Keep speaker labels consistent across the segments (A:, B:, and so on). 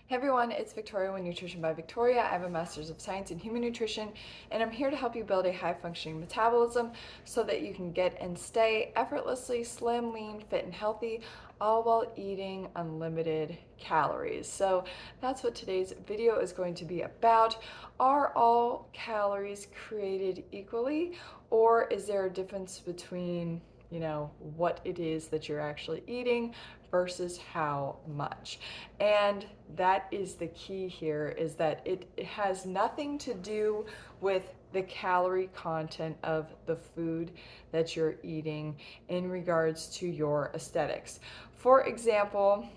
A: Hey everyone, it's Victoria with Nutrition by Victoria. I have a Master's of Science in Human Nutrition, and I'm here to help you build a high functioning metabolism so that you can get and stay effortlessly slim, lean, fit, and healthy, all while eating unlimited calories. So that's what today's video is going to be about. Are all calories created equally, or is there a difference between what it is that you're actually eating versus how much? And that is the key here, is that it has nothing to do with the calorie content of the food that you're eating in regards to your aesthetics. For example,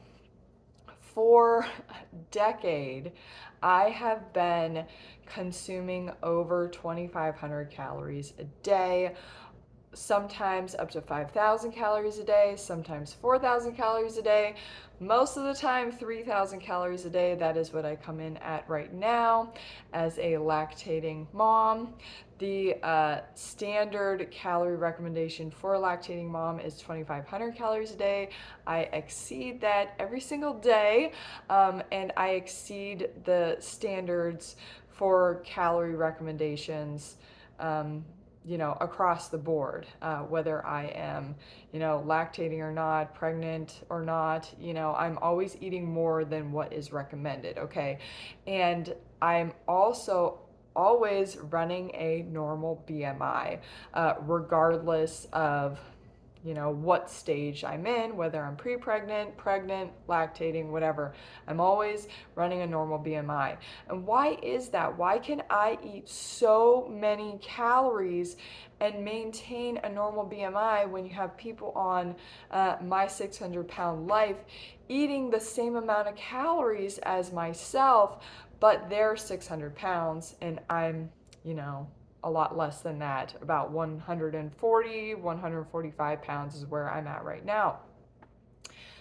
A: for a decade, I have been consuming over 2,500 calories a day, sometimes up to 5,000 calories a day, sometimes 4,000 calories a day, most of the time 3,000 calories a day. That is what I come in at right now as a lactating mom. The standard calorie recommendation for a lactating mom is 2,500 calories a day. I exceed that every single day, and I exceed the standards for calorie recommendations across the board, whether I am, lactating or not, pregnant or not, I'm always eating more than what is recommended, okay? And I'm also always running a normal BMI, regardless of what stage I'm in, whether I'm pre-pregnant, pregnant, lactating, whatever. I'm always running a normal BMI. And why is that? Why can I eat so many calories and maintain a normal BMI when you have people on my 600-pound life eating the same amount of calories as myself, but they're 600 pounds and I'm, a lot less than that. About 140, 145 pounds is where I'm at right now.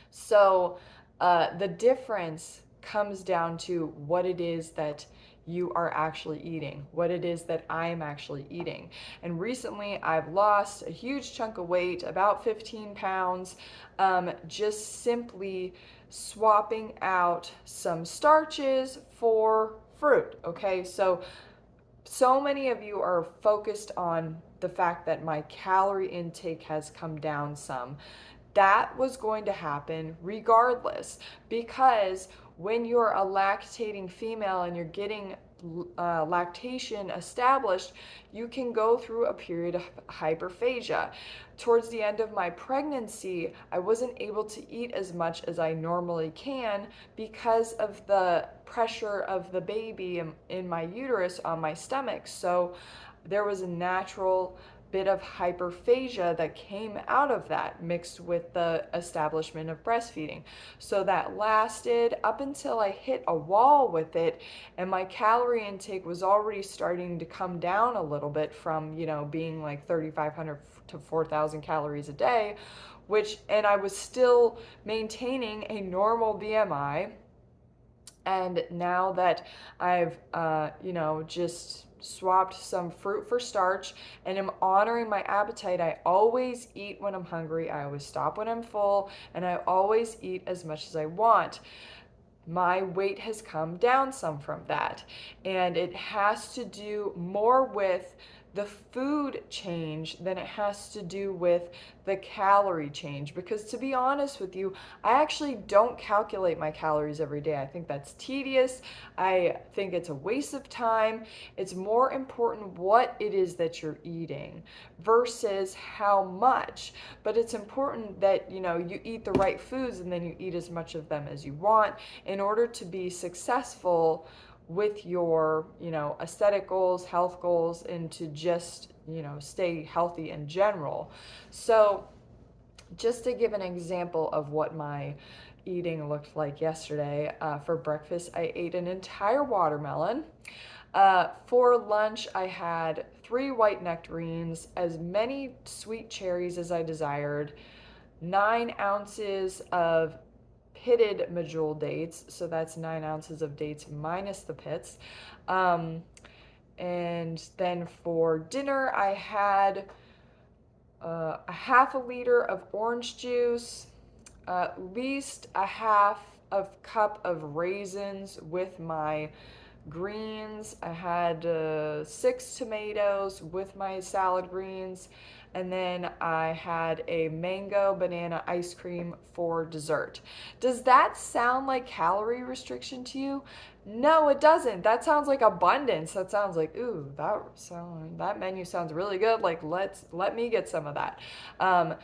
A: So the difference comes down to what it is that you are actually eating, what it is that I'm actually eating. And recently I've lost a huge chunk of weight, about 15 pounds, just simply swapping out some starches for fruit. Okay, so many of you are focused on the fact that my calorie intake has come down some. That was going to happen regardless, because when you're a lactating female and you're getting lactation established, you can go through a period of hyperphagia. Towards the end of my pregnancy, I wasn't able to eat as much as I normally can because of the pressure of the baby in my uterus on my stomach. So there was a natural bit of hyperphagia that came out of that, mixed with the establishment of breastfeeding. So that lasted up until I hit a wall with it, and my calorie intake was already starting to come down a little bit from, being like 3,500 to 4,000 calories a day, and I was still maintaining a normal BMI. And now that I've, just swapped some fruit for starch and am honoring my appetite, I always eat when I'm hungry, I always stop when I'm full, and I always eat as much as I want. My weight has come down some from that. And it has to do more with the food change than it has to do with the calorie change. Because to be honest with you, I actually don't calculate my calories every day. I think that's tedious. I think it's a waste of time. It's more important what it is that you're eating versus how much. But it's important that, you eat the right foods and then you eat as much of them as you want in order to be successful with your, aesthetic goals, health goals, and to just, stay healthy in general. So just to give an example of what my eating looked like yesterday, for breakfast, I ate an entire watermelon. For lunch, I had 3 white nectarines, as many sweet cherries as I desired, 9 ounces of pitted medjool dates, so that's 9 ounces of dates minus the pits. And then for dinner, I had a half a liter of orange juice, at least a half a cup of raisins with my greens. I had 6 tomatoes with my salad greens. And then I had a mango banana ice cream for dessert. Does that sound like calorie restriction to you? No, it doesn't. That sounds like abundance. That sounds like, ooh, that menu sounds really good. Like let me get some of that. Um,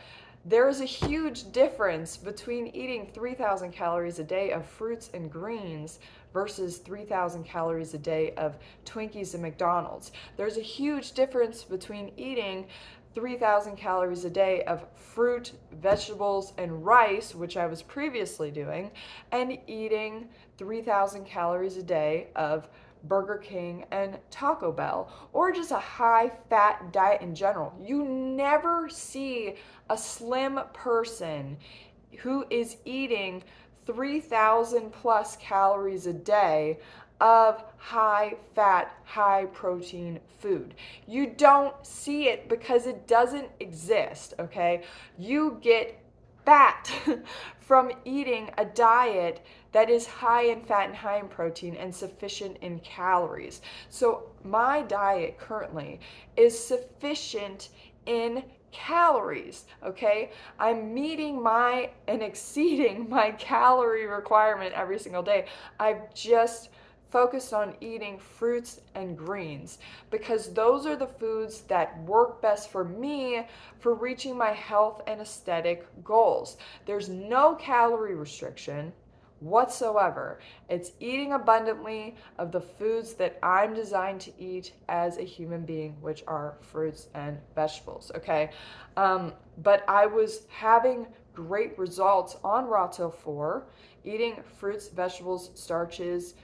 A: there is a huge difference between eating 3,000 calories a day of fruits and greens versus 3,000 calories a day of Twinkies and McDonald's. There's a huge difference between eating 3,000 calories a day of fruit, vegetables, and rice, which I was previously doing, and eating 3,000 calories a day of Burger King and Taco Bell, or just a high fat diet in general. You never see a slim person who is eating 3,000 plus calories a day of high fat, high protein food. You don't see it because it doesn't exist, okay? You get fat from eating a diet that is high in fat and high in protein and sufficient in calories. So my diet currently is sufficient in calories, okay? I'm meeting my and exceeding my calorie requirement every single day. I've just focused on eating fruits and greens because those are the foods that work best for me for reaching my health and aesthetic goals. There's no calorie restriction whatsoever. It's eating abundantly of the foods that I'm designed to eat as a human being, which are fruits and vegetables, okay? But I was having great results on Raw Till 4, eating fruits, vegetables, starches,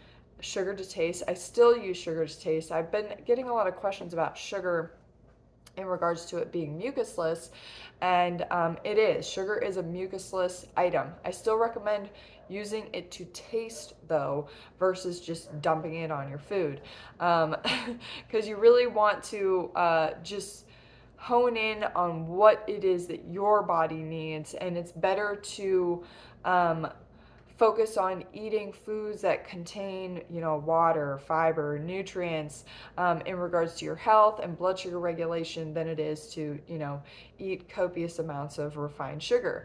A: sugar to taste. I still use sugar to taste. I've been getting a lot of questions about sugar in regards to it being mucusless, and it is. Sugar is a mucusless item. I still recommend using it to taste though versus just dumping it on your food, because you really want to just hone in on what it is that your body needs, and it's better to focus on eating foods that contain, water, fiber, nutrients, in regards to your health and blood sugar regulation than it is to, eat copious amounts of refined sugar.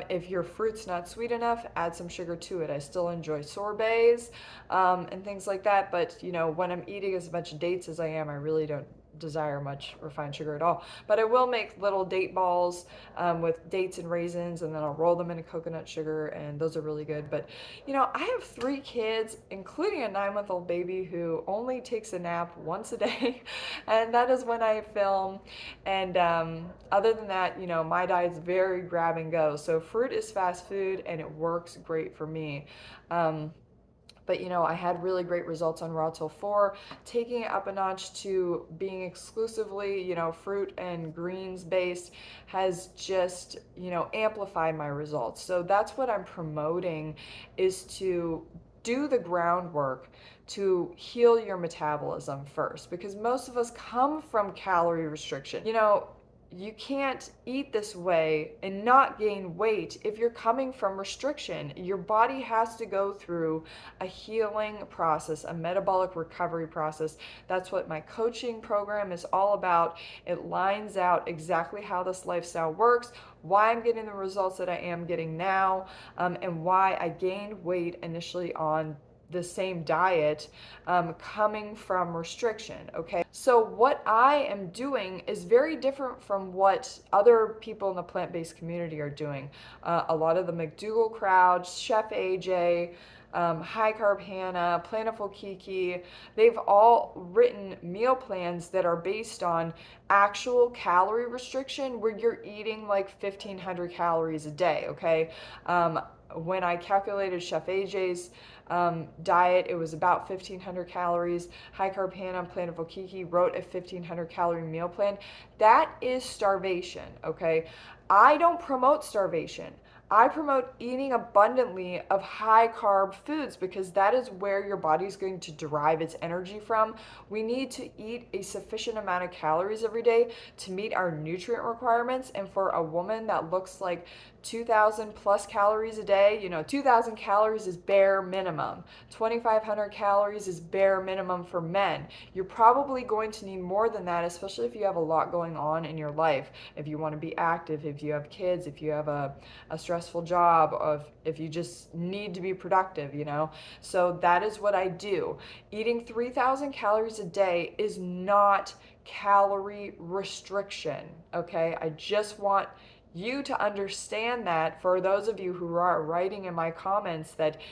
A: If your fruit's not sweet enough, add some sugar to it. I still enjoy sorbets and things like that, but, when I'm eating as much dates as I am, I really don't desire much refined sugar at all. But I will make little date balls with dates and raisins, and then I'll roll them into coconut sugar, and those are really good. But I have 3 kids, including a 9-month-old baby who only takes a nap once a day, and that is when I film. And other than that, my diet's very grab and go. So fruit is fast food, and it works great for me. But I had really great results on Raw Till 4, taking it up a notch to being exclusively, fruit and greens based has just, amplified my results. So that's what I'm promoting, is to do the groundwork to heal your metabolism first, because most of us come from calorie restriction. You can't eat this way and not gain weight if you're coming from restriction. Your body has to go through a healing process, a metabolic recovery process. That's what my coaching program is all about. It lines out exactly how this lifestyle works, why I'm getting the results that I am getting now, and why I gained weight initially on the same diet, coming from restriction, okay? So what I am doing is very different from what other people in the plant-based community are doing. A lot of the McDougall crowd, Chef AJ, High Carb Hannah, Plantiful Kiki, they've all written meal plans that are based on actual calorie restriction, where you're eating like 1,500 calories a day, okay? When I calculated Chef AJ's diet, it was about 1,500 calories. High Carb Hannah and Plantiful Kiki wrote a 1,500 calorie meal plan. That is starvation, okay? I don't promote starvation. I promote eating abundantly of high carb foods because that is where your body is going to derive its energy from. We need to eat a sufficient amount of calories every day to meet our nutrient requirements. And for a woman that looks like 2,000 plus calories a day, 2,000 calories is bare minimum. 2,500 calories is bare minimum for men. You're probably going to need more than that, especially if you have a lot going on in your life. If you want to be active, if you have kids, if you have a stressful job, if you just need to be productive. So that is what I do. Eating 3,000 calories a day is not calorie restriction, okay? I just want you to understand that. For those of you who are writing in my comments that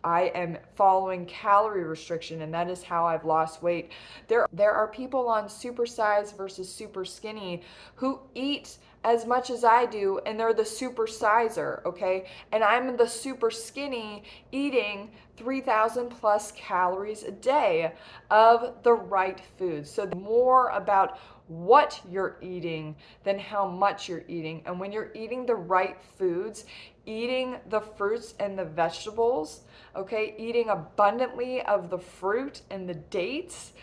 A: I am following calorie restriction and that is how I've lost weight. There are people on super size versus super skinny who eat as much as I do and they're the super sizer, okay? And I'm the super skinny eating 3,000 plus calories a day of the right foods. So more about what you're eating than how much you're eating. And when you're eating the right foods, eating the fruits and the vegetables, okay, eating abundantly of the fruit and the dates,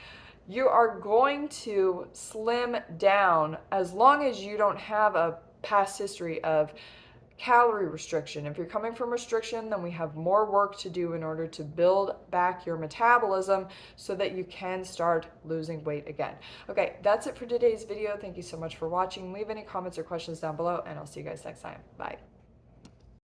A: you are going to slim down as long as you don't have a past history of calorie restriction. If you're coming from restriction, then we have more work to do in order to build back your metabolism so that you can start losing weight again. Okay, that's it for today's video. Thank you so much for watching. Leave any comments or questions down below, and I'll see you guys next time. Bye.